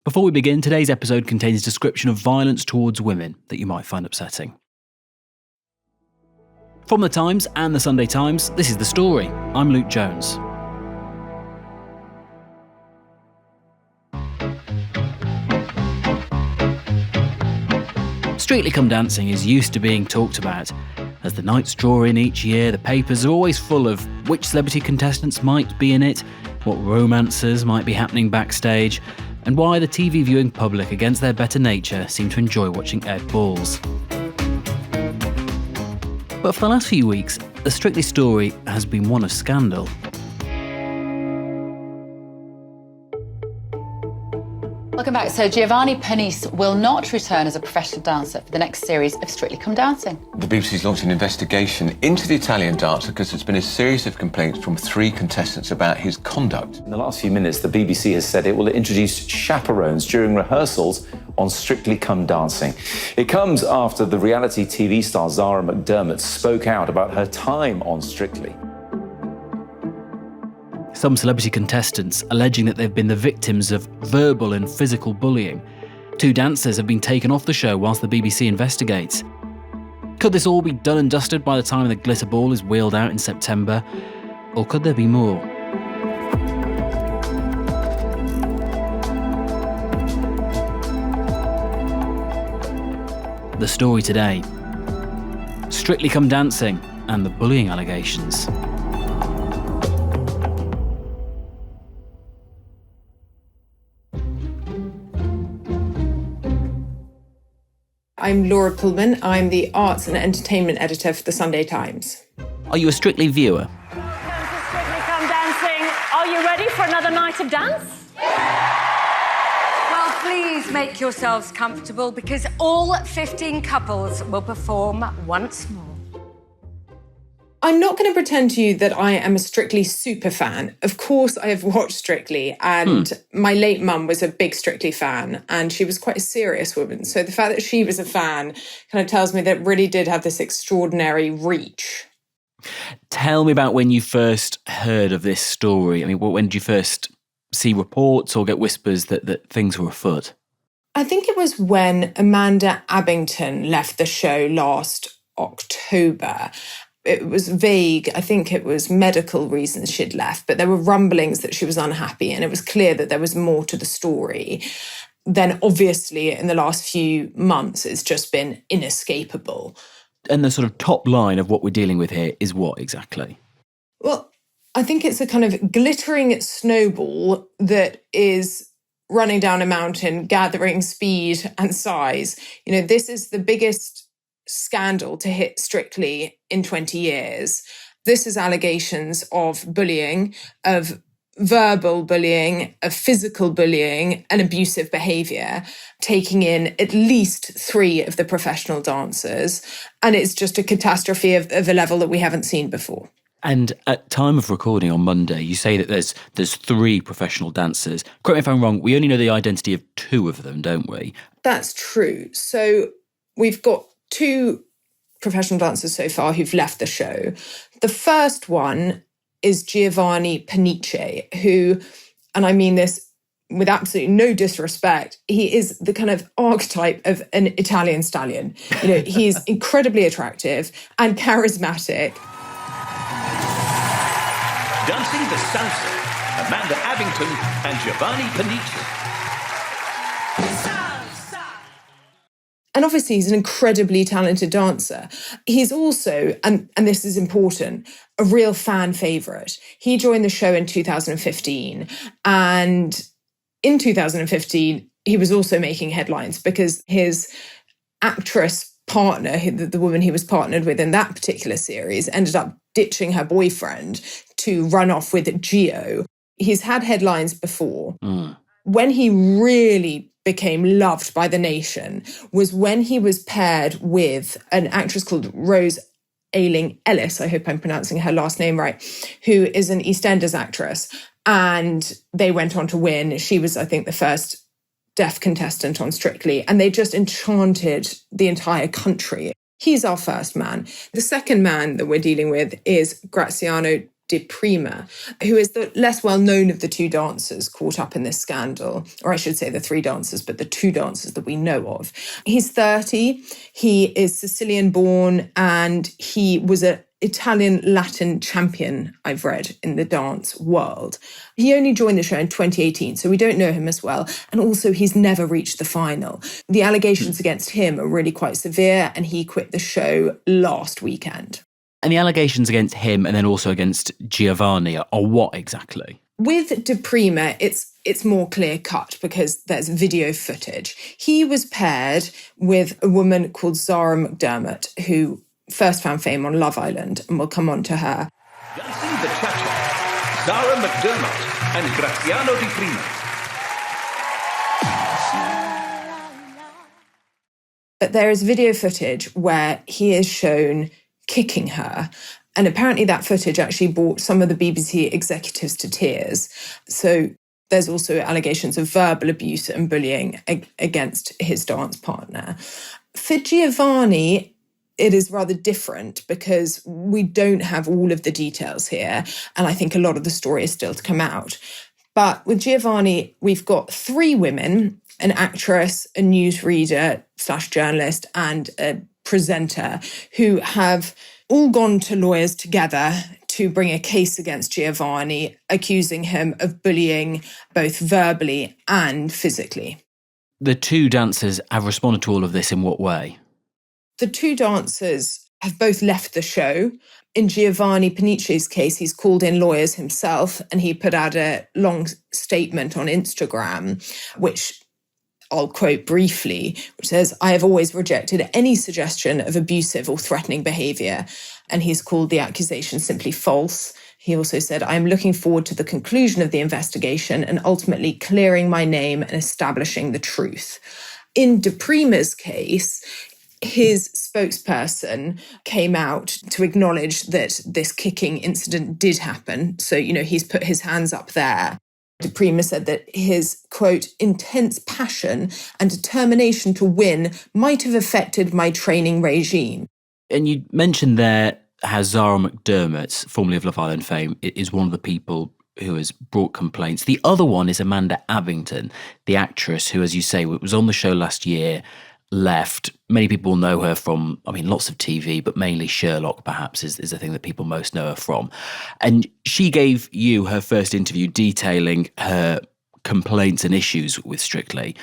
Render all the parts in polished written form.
Before we begin, today's episode contains a description of violence towards women that you might find upsetting. From the Times and the Sunday Times, this is The Story. I'm Luke Jones. Strictly Come Dancing is used to being talked about. As the nights draw in each year, the papers are always full of which celebrity contestants might be in it, what romances might be happening backstage, and why the TV viewing public, against their better nature, seem to enjoy watching Ed balls. But for the last few weeks, the Strictly story has been one of scandal. Welcome back. So Giovanni Pernice will not return as a professional dancer for the next series of Strictly Come Dancing. The BBC's launched an investigation into the Italian dancer because there's been a series of complaints from 3 contestants about his conduct. In the last few minutes, the BBC has said it will introduce chaperones during rehearsals on Strictly Come Dancing. It comes after the reality TV star Zara McDermott spoke out about her time on Strictly. Some celebrity contestants alleging that they've been the victims of verbal and physical bullying. 2 dancers have been taken off the show whilst the BBC investigates. Could this all be done and dusted by the time the glitter ball is wheeled out in September? Or could there be more? The story today: Strictly Come Dancing and the bullying allegations. I'm Laura Pullman. I'm the Arts and Entertainment Editor for the Sunday Times. Are you a Strictly viewer? Welcome to Strictly Come Dancing. Are you ready for another night of dance? Well, please make yourselves comfortable because all 15 couples will perform once more. I'm not going to pretend to you that I am a Strictly super fan. Of course, I have watched Strictly, and my late mum was a big Strictly fan, and she was quite a serious woman. So the fact that she was a fan kind of tells me that it really did have this extraordinary reach. Tell me about when you first heard of this story. I mean, when did you first see reports or get whispers that things were afoot? I think it was when Amanda Abbington left the show last October. It was vague. I think it was medical reasons she'd left, but there were rumblings that she was unhappy, and it was clear that there was more to the story. Then obviously in the last few months, it's just been inescapable. And the sort of top line of what we're dealing with here is what exactly? Well, I think it's a kind of glittering snowball that is running down a mountain, gathering speed and size. You know, this is the biggest scandal to hit Strictly in 20 years. This is allegations of bullying, of verbal bullying, of physical bullying and abusive behaviour, taking in at least 3 of the professional dancers. And it's just a catastrophe of a level that we haven't seen before. And at time of recording on Monday, you say that there's 3 professional dancers. Correct me if I'm wrong, we only know the identity of 2 of them, don't we? That's true. So we've got 2 professional dancers so far who've left the show. The first one is Giovanni Pernice, who, and I mean this with absolutely no disrespect, he is the kind of archetype of an Italian stallion. You know, he's incredibly attractive and charismatic. Dancing the salsa, Amanda Abbington and Giovanni Pernice. And obviously he's an incredibly talented dancer. He's also, and this is important, a real fan favourite. He joined the show in 2015. And in 2015, he was also making headlines because his actress partner, the woman he was partnered with in that particular series, ended up ditching her boyfriend to run off with Gio. He's had headlines before. When he really became loved by the nation was when he was paired with an actress called Rose Ayling-Ellis, I hope I'm pronouncing her last name right, who is an EastEnders actress. And they went on to win. She was, I think, the first deaf contestant on Strictly, and they just enchanted the entire country. He's our first man. The second man that we're dealing with is Graziano de Prima, who is the less well-known of the two dancers caught up in this scandal, or I should say the three dancers, but the two dancers that we know of. He's 30, he is Sicilian-born, and he was an Italian Latin champion, I've read, in the dance world. He only joined the show in 2018, so we don't know him as well. And also, he's never reached the final. The allegations against him are really quite severe, and he quit the show last weekend. And the allegations against him and then also against Giovanni are what exactly? With de Prima, it's more clear-cut because there's video footage. He was paired with a woman called Zara McDermott, who first found fame on Love Island, and we'll come on to her. Dancing the Cha-Cha, Zara McDermott and Graziano Di Prima. But there is video footage where he is shown kicking her, and apparently that footage actually brought some of the BBC executives to tears. So there's also allegations of verbal abuse and bullying against his dance partner. For Giovanni, it is rather different because we don't have all of the details here, and I think a lot of the story is still to come out. But with Giovanni, we've got three women, an actress, a newsreader / journalist, and a presenter, who have all gone to lawyers together to bring a case against Giovanni, accusing him of bullying both verbally and physically. The two dancers have responded to all of this in what way? The two dancers have both left the show. In Giovanni Panice's case, he's called in lawyers himself, and he put out a long statement on Instagram, which I'll quote briefly, which says, "I have always rejected any suggestion of abusive or threatening behaviour," and he's called the accusation simply false. He also said, "I am looking forward to the conclusion of the investigation and ultimately clearing my name and establishing the truth." In de Prima's case, his spokesperson came out to acknowledge that this kicking incident did happen. So, he's put his hands up there. De Prima said that his, quote, "intense passion and determination to win might have affected my training regime." And you mentioned there how Zara McDermott, formerly of Love Island fame, is one of the people who has brought complaints. The other one is Amanda Abbington, the actress who, as you say, was on the show last year, left. Many people know her from, lots of TV, but mainly Sherlock, perhaps, is the thing that people most know her from. And she gave you her first interview detailing her complaints and issues with Strictly.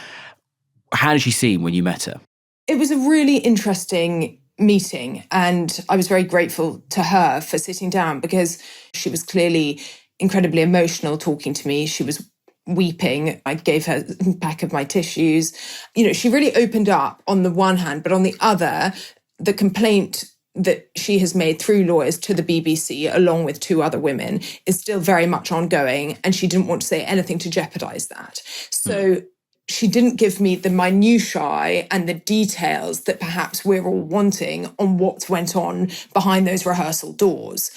How did she seem when you met her? It was a really interesting meeting, and I was very grateful to her for sitting down because she was clearly incredibly emotional talking to me. She was weeping. I gave her a pack of my tissues. She really opened up on the one hand, but on the other, the complaint that she has made through lawyers to the BBC, along with two other women, is still very much ongoing, and she didn't want to say anything to jeopardise that. So she didn't give me the minutiae and the details that perhaps we're all wanting on what went on behind those rehearsal doors.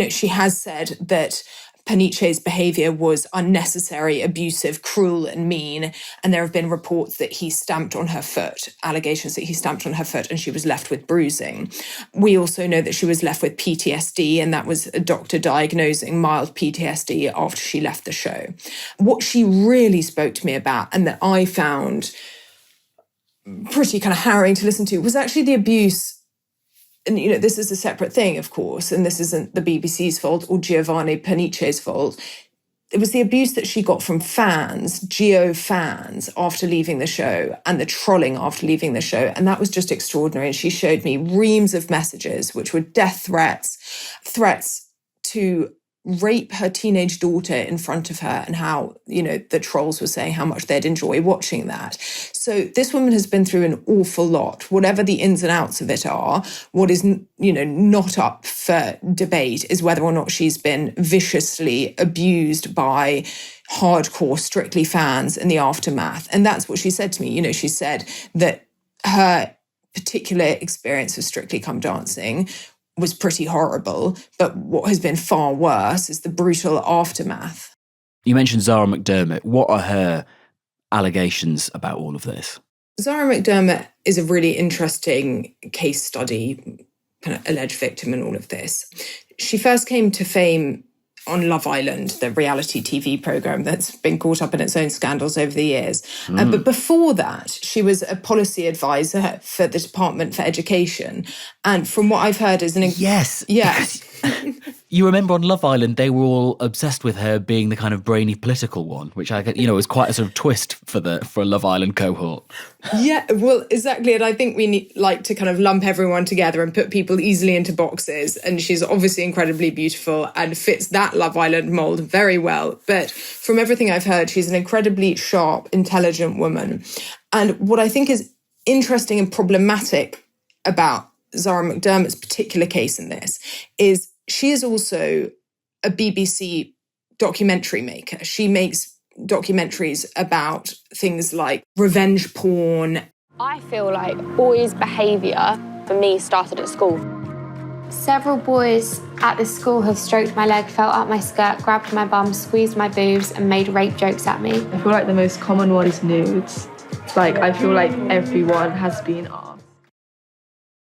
She has said that Panice's behaviour was unnecessary, abusive, cruel and mean, and there have been reports that he stamped on her foot, allegations that he stamped on her foot, and she was left with bruising. We also know that she was left with PTSD, and that was a doctor diagnosing mild PTSD after she left the show. What she really spoke to me about, and that I found pretty kind of harrowing to listen to, was actually the abuse. And, this is a separate thing, of course, and this isn't the BBC's fault or Giovanni Panice's fault. It was the abuse that she got from fans, Geo fans, after leaving the show, and the trolling after leaving the show. And that was just extraordinary. And she showed me reams of messages, which were death threats, threats to rape her teenage daughter in front of her, and how, the trolls were saying how much they'd enjoy watching that. So this woman has been through an awful lot. Whatever the ins and outs of it are, what is, not up for debate is whether or not she's been viciously abused by hardcore Strictly fans in the aftermath. And that's what she said to me. She said that her particular experience of Strictly Come Dancing was pretty horrible, but what has been far worse is the brutal aftermath. You mentioned Zara McDermott. What are her allegations about all of this? Zara McDermott is a really interesting case study, kind of alleged victim in all of this. She first came to fame on Love Island, the reality TV programme that's been caught up in its own scandals over the years. But before that, she was a policy advisor for the Department for Education. And from what I've heard is Yes. Yes. You remember on Love Island, they were all obsessed with her being the kind of brainy political one, which was quite a sort of twist for a Love Island cohort. Yeah, well, exactly. And I think we need to kind of lump everyone together and put people easily into boxes. And she's obviously incredibly beautiful and fits that Love Island mold very well. But from everything I've heard, she's an incredibly sharp, intelligent woman. And what I think is interesting and problematic about Zara McDermott's particular case in this is she is also a BBC documentary maker. She makes documentaries about things like revenge porn. I feel like boys' behaviour for me started at school. Several boys at this school have stroked my leg, felt up my skirt, grabbed my bum, squeezed my boobs and made rape jokes at me. I feel like the most common one is nudes. I feel like everyone has been asked.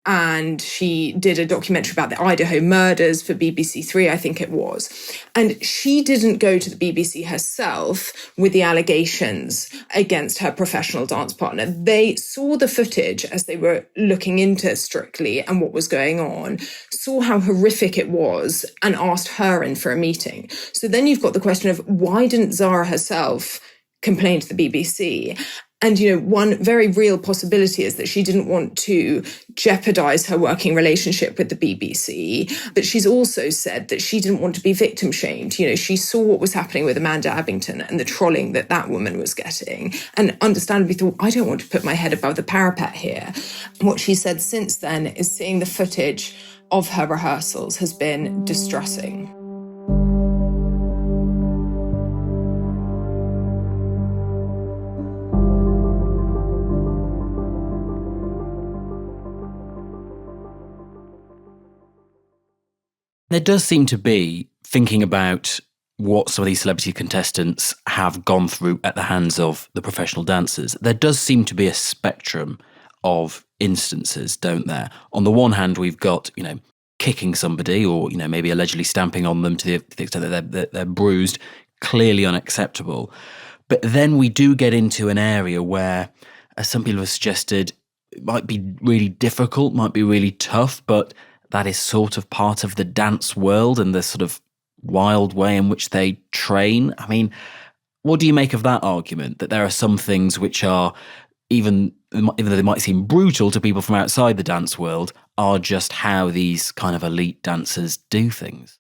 And she did a documentary about the Idaho murders for BBC Three, I think it was. And she didn't go to the BBC herself with the allegations against her professional dance partner. They saw the footage as they were looking into Strictly and what was going on, saw how horrific it was, and asked her in for a meeting. So then you've got the question of why didn't Zara herself complain to the BBC? And, one very real possibility is that she didn't want to jeopardise her working relationship with the BBC. But she's also said that she didn't want to be victim shamed. She saw what was happening with Amanda Abbington and the trolling that woman was getting. And understandably thought, I don't want to put my head above the parapet here. What she said since then is seeing the footage of her rehearsals has been distressing. There does seem to be, thinking about what some of these celebrity contestants have gone through at the hands of the professional dancers, there does seem to be a spectrum of instances, don't there? On the one hand, we've got, kicking somebody or, maybe allegedly stamping on them to the extent that they're bruised, clearly unacceptable. But then we do get into an area where, as some people have suggested, it might be really difficult, might be really tough, but that is sort of part of the dance world and the sort of wild way in which they train. I mean, what do you make of that argument, that there are some things which are, even though they might seem brutal to people from outside the dance world, are just how these kind of elite dancers do things?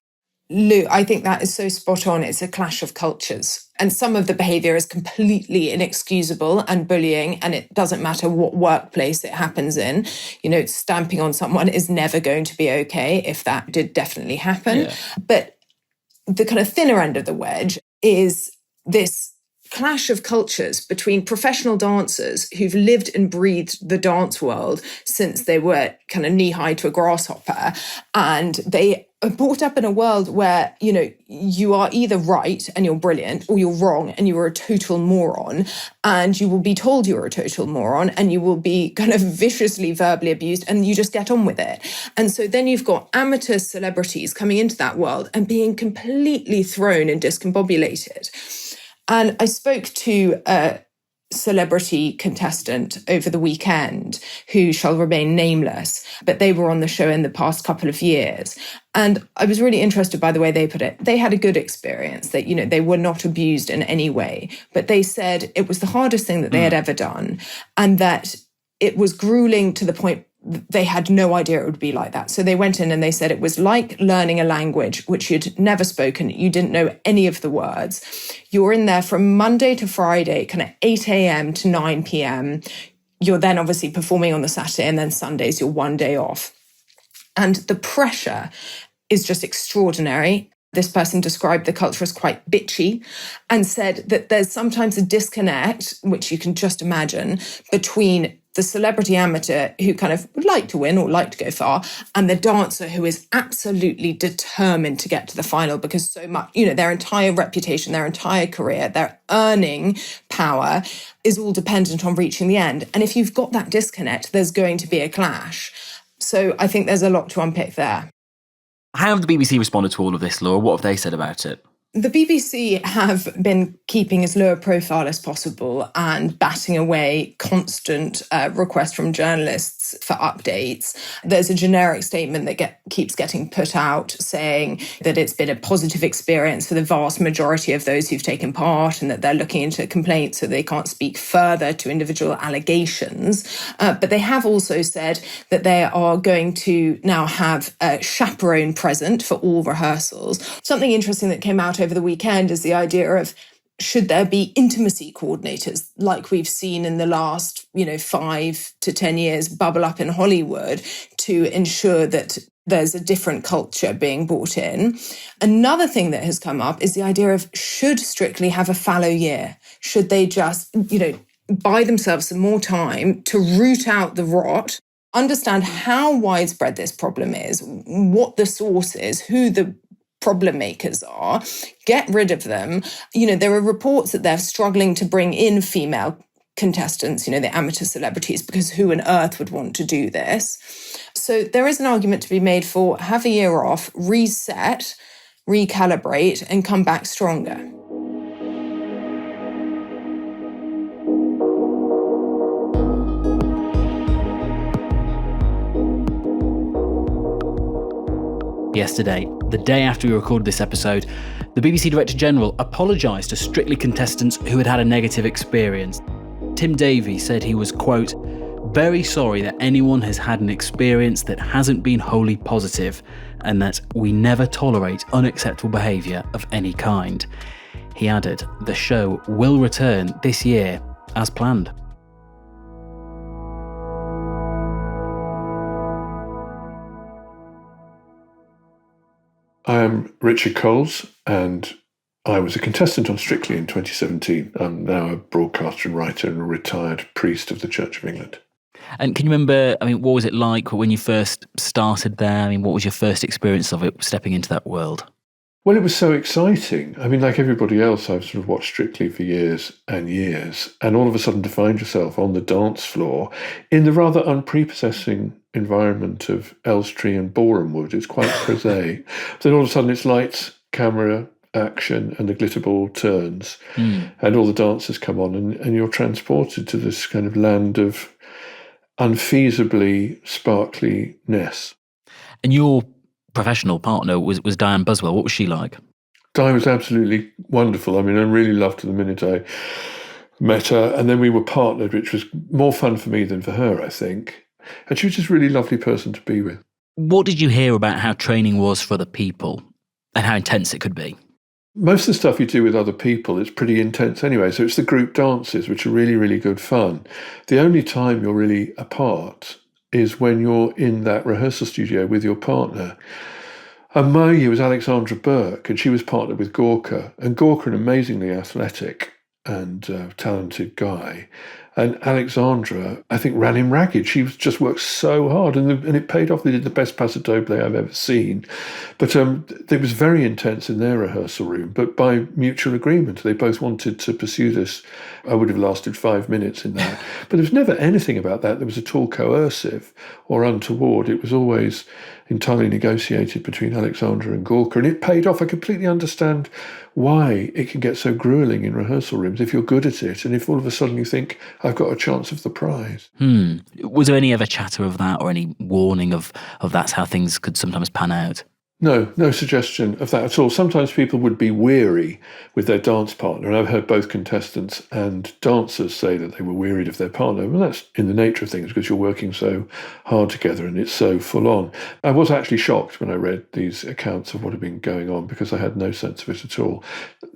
Lou, I think that is so spot on. It's a clash of cultures. And some of the behaviour is completely inexcusable and bullying, and it doesn't matter what workplace it happens in. Stamping on someone is never going to be okay if that did definitely happen. Yeah. But the kind of thinner end of the wedge is this clash of cultures between professional dancers who've lived and breathed the dance world since they were kind of knee-high to a grasshopper, and they are brought up in a world where, you are either right and you're brilliant, or you're wrong and you are a total moron, and you will be told you're a total moron, and you will be kind of viciously verbally abused, and you just get on with it. And so then you've got amateur celebrities coming into that world and being completely thrown and discombobulated. And I spoke to a celebrity contestant over the weekend who shall remain nameless, but they were on the show in the past couple of years. And I was really interested by the way they put it. They had a good experience, that, they were not abused in any way, but they said it was the hardest thing that they had ever done, and that it was grueling to the point they had no idea it would be like that. So they went in and they said it was like learning a language which you'd never spoken. You didn't know any of the words. You're in there from Monday to Friday, kind of 8 a.m. to 9 p.m. You're then obviously performing on the Saturday, and then Sundays, you're one day off. And the pressure is just extraordinary. This person described the culture as quite bitchy and said that there's sometimes a disconnect, which you can just imagine, between the celebrity amateur who kind of would like to win or like to go far, and the dancer who is absolutely determined to get to the final, because so much, their entire reputation, their entire career, their earning power is all dependent on reaching the end. And if you've got that disconnect, there's going to be a clash. So I think there's a lot to unpick there. How have the BBC responded to all of this, Laura? What have they said about it? The BBC have been keeping as low a profile as possible and batting away constant requests from journalists for updates. There's a generic statement that keeps getting put out saying that it's been a positive experience for the vast majority of those who've taken part and that they're looking into complaints so they can't speak further to individual allegations. But they have also said that they are going to now have a chaperone present for all rehearsals. Something interesting that came out over the weekend is the idea of, should there be intimacy coordinators like we've seen in the last, 5 to 10 years bubble up in Hollywood to ensure that there's a different culture being brought in. Another thing that has come up is the idea of, should Strictly have a fallow year? Should they just, buy themselves some more time to root out the rot, understand how widespread this problem is, what the source is, who the problem makers are, get rid of them. There are reports that they're struggling to bring in female contestants, the amateur celebrities, because who on earth would want to do this? So there is an argument to be made for have a year off, reset, recalibrate, and come back stronger. Yesterday, the day after we recorded this episode, the BBC Director General apologised to Strictly contestants who had had a negative experience. Tim Davie said he was, quote, very sorry that anyone has had an experience that hasn't been wholly positive and that we never tolerate unacceptable behaviour of any kind. He added, the show will return this year as planned. I am Richard Coles, and I was a contestant on Strictly in 2017. I'm now a broadcaster and writer and a retired priest of the Church of England. And can you remember, what was it like when you first started there? What was your first experience of it, stepping into that world? Well, it was so exciting. Like everybody else, I've sort of watched Strictly for years and years, and all of a sudden to find yourself on the dance floor in the rather unprepossessing environment of Elstree and Boreham Wood is quite prosaic. Then all of a sudden it's lights, camera, action, and the glitter ball turns, and all the dancers come on, and you're transported to this kind of land of unfeasibly sparkliness. And your professional partner was Diane Buswell. What was she like? Di was absolutely wonderful. I really loved her the minute I met her, and then we were partnered, which was more fun for me than for her, I think. And she was just a really lovely person to be with. What did you hear about how training was for the people and how intense it could be? Most of the stuff you do with other people is pretty intense anyway. So it's the group dances, which are really, really good fun. The only time you're really apart is when you're in that rehearsal studio with your partner. And my year was Alexandra Burke, and she was partnered with Gorka. And Gorka, an amazingly athletic and talented guy. And Alexandra, I think, ran him ragged. She just worked so hard, and it paid off. They did the best paso doble I've ever seen. But it was very intense in their rehearsal room. But by mutual agreement, they both wanted to pursue this. I would have lasted 5 minutes in that. But there was never anything about that was at all coercive or untoward. It was always entirely negotiated between Alexandra and Gorka, and it paid off. I completely understand why it can get so grueling in rehearsal rooms if you're good at it, and if all of a sudden you think, I've got a chance of the prize. Was there any ever chatter of that, or any warning of that's how things could sometimes pan out? No suggestion of that at all. Sometimes people would be weary with their dance partner, and I've heard both contestants and dancers say that they were wearied of their partner. Well, that's in the nature of things because you're working so hard together and it's so full on. I was actually shocked when I read these accounts of what had been going on because I had no sense of it at all.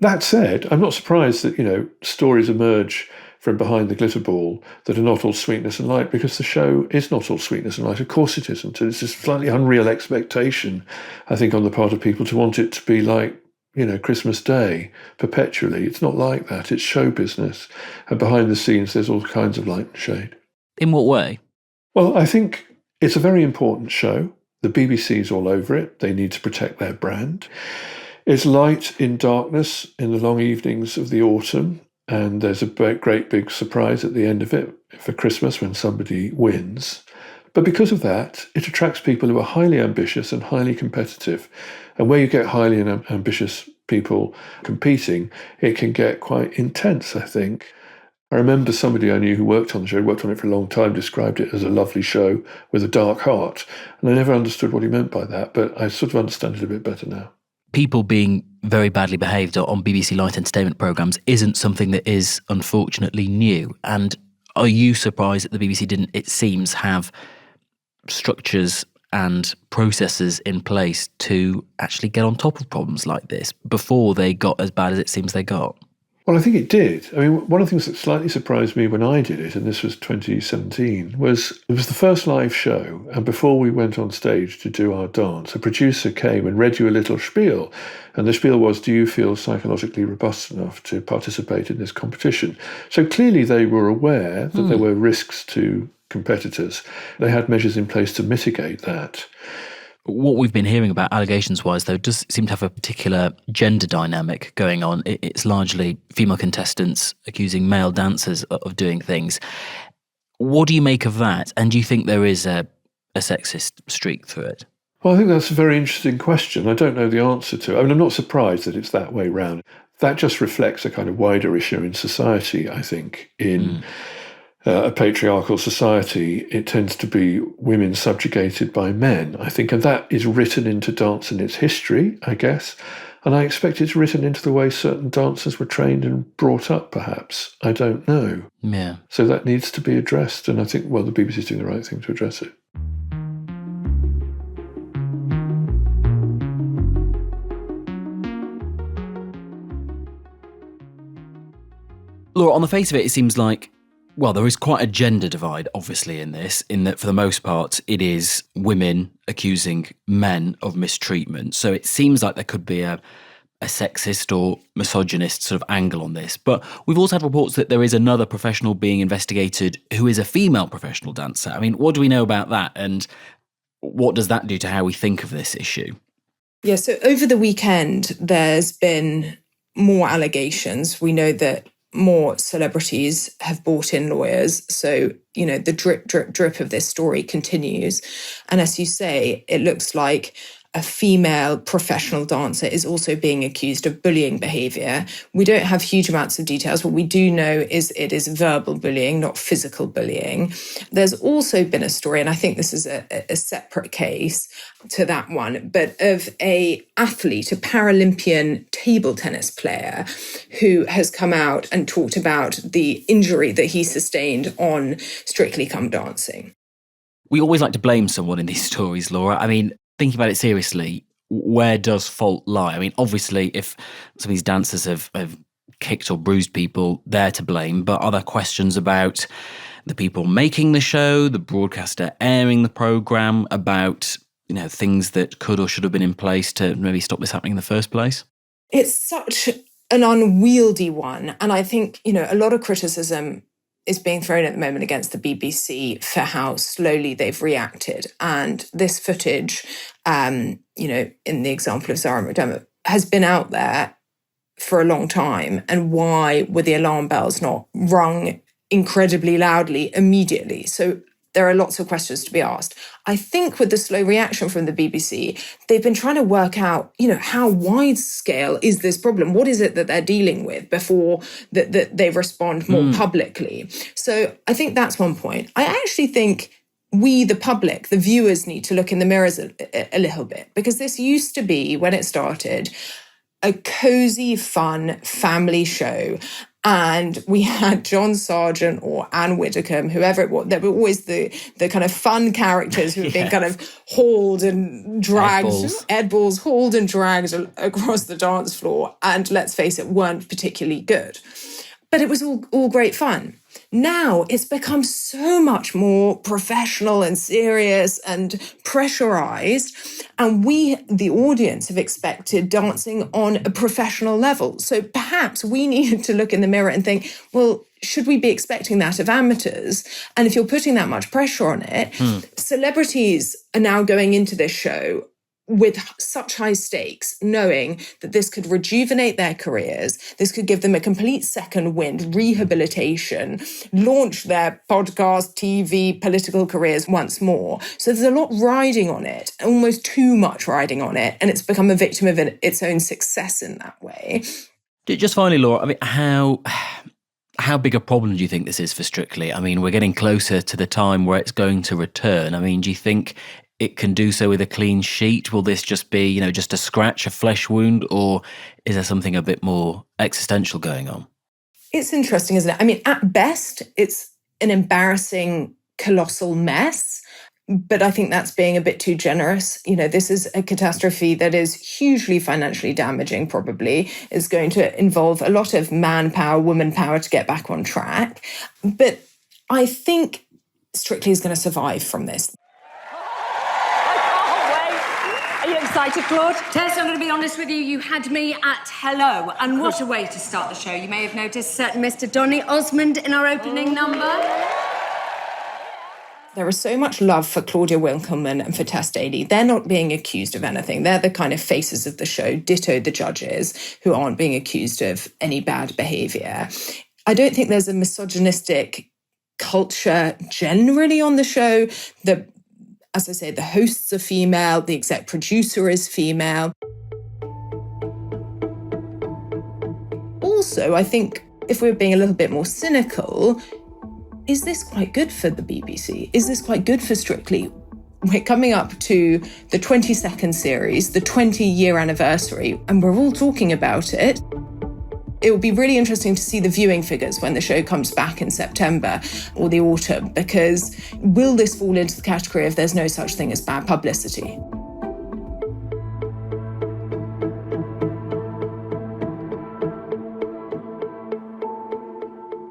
That said, I'm not surprised that, stories emerge from behind the glitter ball that are not all sweetness and light, because the show is not all sweetness and light. Of course it isn't. It's this slightly unreal expectation, I think, on the part of people to want it to be like, Christmas Day perpetually. It's not like that. It's show business. And behind the scenes, there's all kinds of light and shade. In what way? Well, I think it's a very important show. The BBC's all over it. They need to protect their brand. It's light in darkness in the long evenings of the autumn. And there's a great big surprise at the end of it for Christmas when somebody wins. But because of that, it attracts people who are highly ambitious and highly competitive. And where you get highly ambitious people competing, it can get quite intense, I think. I remember somebody I knew who worked on the show, worked on it for a long time, described it as a lovely show with a dark heart. And I never understood what he meant by that, but I sort of understand it a bit better now. People being very badly behaved on BBC light entertainment programmes isn't something that is unfortunately new. And are you surprised that the BBC didn't, it seems, have structures and processes in place to actually get on top of problems like this before they got as bad as it seems they got? Well, I think it did. I mean, one of the things that slightly surprised me when I did it, and this was 2017, was it was the first live show, and before we went on stage to do our dance, a producer came and read you a little spiel, and the spiel was, do you feel psychologically robust enough to participate in this competition? So clearly they were aware that there were risks to competitors. They had measures in place to mitigate that. What we've been hearing about allegations-wise, though, does seem to have a particular gender dynamic going on. It's largely female contestants accusing male dancers of doing things. What do you make of that? And do you think there is a sexist streak through it? Well, I think that's a very interesting question. I don't know the answer to it. I mean, I'm not surprised that it's that way round. That just reflects a kind of wider issue in society, I think, in a patriarchal society. It tends to be women subjugated by men, I think, and that is written into dance and its history, I guess. And I expect it's written into the way certain dancers were trained and brought up, perhaps. I don't know. Yeah. So that needs to be addressed, and I think, well, the BBC is doing the right thing to address it. Laura, on the face of it, it seems like, well, there is quite a gender divide, obviously, in this, in that for the most part, it is women accusing men of mistreatment. So it seems like there could be a sexist or misogynist sort of angle on this. But we've also had reports that there is another professional being investigated who is a female professional dancer. I mean, what do we know about that? And what does that do to how we think of this issue? Yeah, so over the weekend, there's been more allegations. We know that more celebrities have brought in lawyers. So, you know, the drip, drip, drip of this story continues. And as you say, it looks like a female professional dancer is also being accused of bullying behaviour. We don't have huge amounts of details. What we do know is it is verbal bullying, not physical bullying. There's also been a story, and I think this is a separate case to that one, but of a athlete, a Paralympian table tennis player who has come out and talked about the injury that he sustained on Strictly Come Dancing. We always like to blame someone in these stories, Laura. I mean, thinking about it seriously, where does fault lie? I mean, obviously, if some of these dancers have kicked or bruised people, they're to blame. But are there questions about the people making the show, the broadcaster airing the programme, about, you know, things that could or should have been in place to maybe stop this happening in the first place? It's such an unwieldy one. And I think, you know, a lot of criticism is being thrown at the moment against the BBC for how slowly they've reacted. And this footage, you know, in the example of Zara McDermott, has been out there for a long time. And why were the alarm bells not rung incredibly loudly immediately? So there are lots of questions to be asked. I think with the slow reaction from the BBC, they've been trying to work out, you know, how wide scale is this problem? What is it that they're dealing with before that they respond more publicly? So I think that's one point. I actually think we, the public, the viewers, need to look in the mirrors a little bit, because this used to be, when it started, a cosy, fun family show. And we had John Sargent or Anne Widdecombe, whoever it was. They were always the kind of fun characters who had been kind of hauled and dragged, Ed balls hauled and dragged across the dance floor. And let's face it, weren't particularly good. But it was all great fun. Now it's become so much more professional and serious and pressurized. And we, the audience, have expected dancing on a professional level. So perhaps we need to look in the mirror and think, well, should we be expecting that of amateurs? And if you're putting that much pressure on it, celebrities are now going into this show with such high stakes, knowing that this could rejuvenate their careers, this could give them a complete second wind, rehabilitation, launch their podcast, TV, political careers once more. So there's a lot riding on it, almost too much riding on it, and it's become a victim of its own success in that way. Just finally, Laura, I mean, how big a problem do you think this is for Strictly? I mean, we're getting closer to the time where it's going to return. I mean, do you think it can do so with a clean sheet? Will this just be, just a scratch, a flesh wound, or is there something a bit more existential going on? It's interesting, isn't it? I mean, at best, it's an embarrassing, colossal mess. But I think that's being a bit too generous. This is a catastrophe that is hugely financially damaging, probably, is going to involve a lot of manpower, woman power to get back on track. But I think Strictly is going to survive from this. Are you excited, Claude? Tess, I'm going to be honest with you. You had me at hello. And what a way to start the show. You may have noticed certain Mr. Donny Osmond in our opening number. There is so much love for Claudia Winkleman and for Tess Daly. They're not being accused of anything. They're the kind of faces of the show, ditto the judges, who aren't being accused of any bad behaviour. I don't think there's a misogynistic culture generally on the show. As I say, the hosts are female, the exec producer is female. Also, I think if we're being a little bit more cynical, is this quite good for the BBC? Is this quite good for Strictly? We're coming up to the 22nd series, the 20-year anniversary, and we're all talking about it. It will be really interesting to see the viewing figures when the show comes back in September or the autumn, because will this fall into the category of there's no such thing as bad publicity?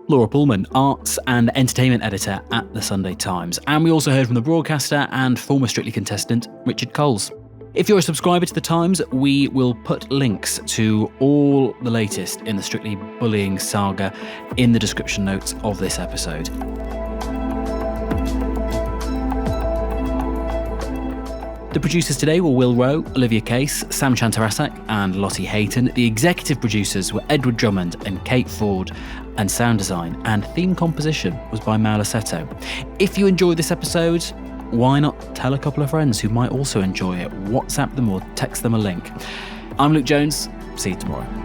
Laura Pullman, arts and entertainment editor at the Sunday Times. And we also heard from the broadcaster and former Strictly contestant, Richard Coles. If you're a subscriber to The Times, we will put links to all the latest in the Strictly bullying saga in the description notes of this episode. The producers today were Will Rowe, Olivia Case, Sam Chantarasak and Lottie Hayton. The executive producers were Edward Drummond and Kate Ford, and sound design and theme composition was by Maula Seto. If you enjoyed this episode, why not tell a couple of friends who might also enjoy it? WhatsApp them or text them a link. I'm Luke Jones. See you tomorrow.